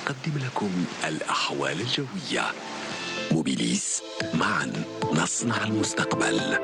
تقدم لكم الأحوال الجوية. موبيليس، معا نصنع المستقبل.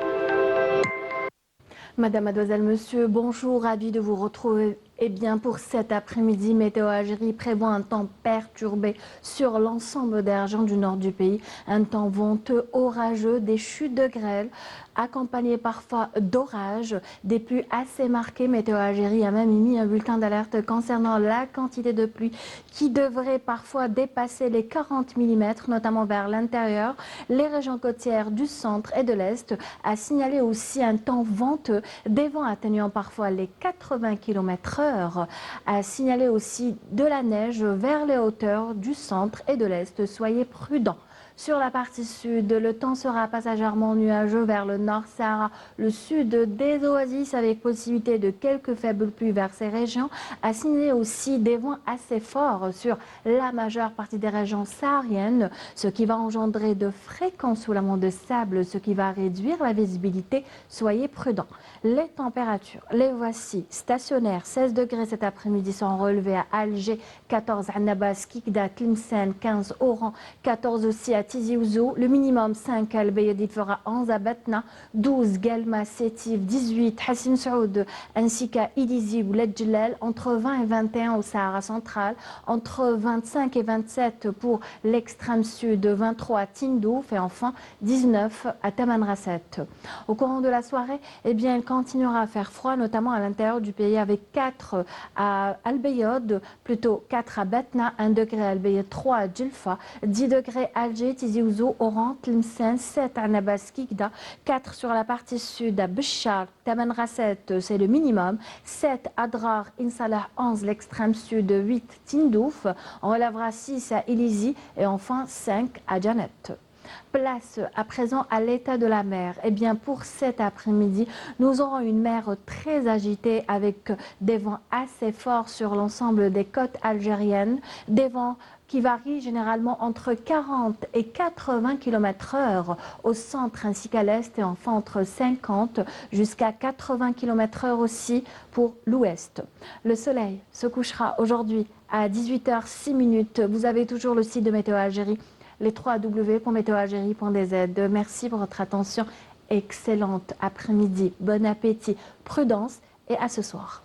Madame, mademoiselle, monsieur, bonjour, ravi de vous retrouver. Eh bien, pour cet après-midi, Météo Algérie prévoit un temps perturbé sur l'ensemble des régions du nord du pays. Un temps venteux, orageux, des chutes de grêle, accompagnées parfois d'orages, des pluies assez marquées. Météo Algérie a même émis un bulletin d'alerte concernant la quantité de pluie qui devrait parfois dépasser les 40 mm, notamment vers l'intérieur. Les régions côtières du centre et de l'est a signalé aussi un temps venteux, des vents atteignant parfois les 80 km/h, a signalé aussi de la neige vers les hauteurs du centre et de l'est. Soyez prudents. Sur la partie sud, le temps sera passagèrement nuageux vers le nord Sahara, le sud des oasis avec possibilité de quelques faibles pluies vers ces régions. A signalé aussi des vents assez forts sur la majeure partie des régions sahariennes, ce qui va engendrer de fréquents soulèvements de sable, ce qui va réduire la visibilité. Soyez prudents. Les températures, les voici. Stationnaires, 16 degrés cet après-midi sont relevés à Alger, 14 à Nabas, Kikda, Tlemcen, 15 Oran, 14 aussi à Tizi Ouzou, le minimum 5 à Al-Bayadit fera 11 à Batna, 12 Guelma, Sétif, 18 Hassin Saoud, ainsi qu'à Idizi ou Ledjlel, entre 20 et 21 au Sahara central, entre 25 et 27 pour l'extrême sud, 23 à Tindouf et enfin 19 à Tamanrasset. Au courant de la soirée, eh bien, il continuera à faire froid, notamment à l'intérieur du pays, avec 4 à Al-Bayod, plutôt 4 à Batna, 1 degré à Al-Bayod, 3 à Djelfa, 10 degrés à Alger, Tizi Ouzou, Oran, Tlemcen, 7 à Nabas, Kikda, 4 sur la partie sud à Béchar, Tamanrasset, c'est le minimum, 7 à Drar, Insalah, 11 l'extrême sud, 8 Tindouf, on relèvera 6 à Ilizi et enfin 5 à Janet. Place à présent à l'état de la mer. Eh bien, pour cet après-midi, nous aurons une mer très agitée avec des vents assez forts sur l'ensemble des côtes algériennes, des vents qui varient généralement entre 40 et 80 km/h au centre ainsi qu'à l'est et enfin entre 50 jusqu'à 80 km/h aussi pour l'ouest. Le soleil se couchera aujourd'hui à 18h06. Vous avez toujours le site de Météo Algérie, les www.meteoalgerie.dz. Merci pour votre attention. Excellente après-midi, bon appétit, prudence et à ce soir.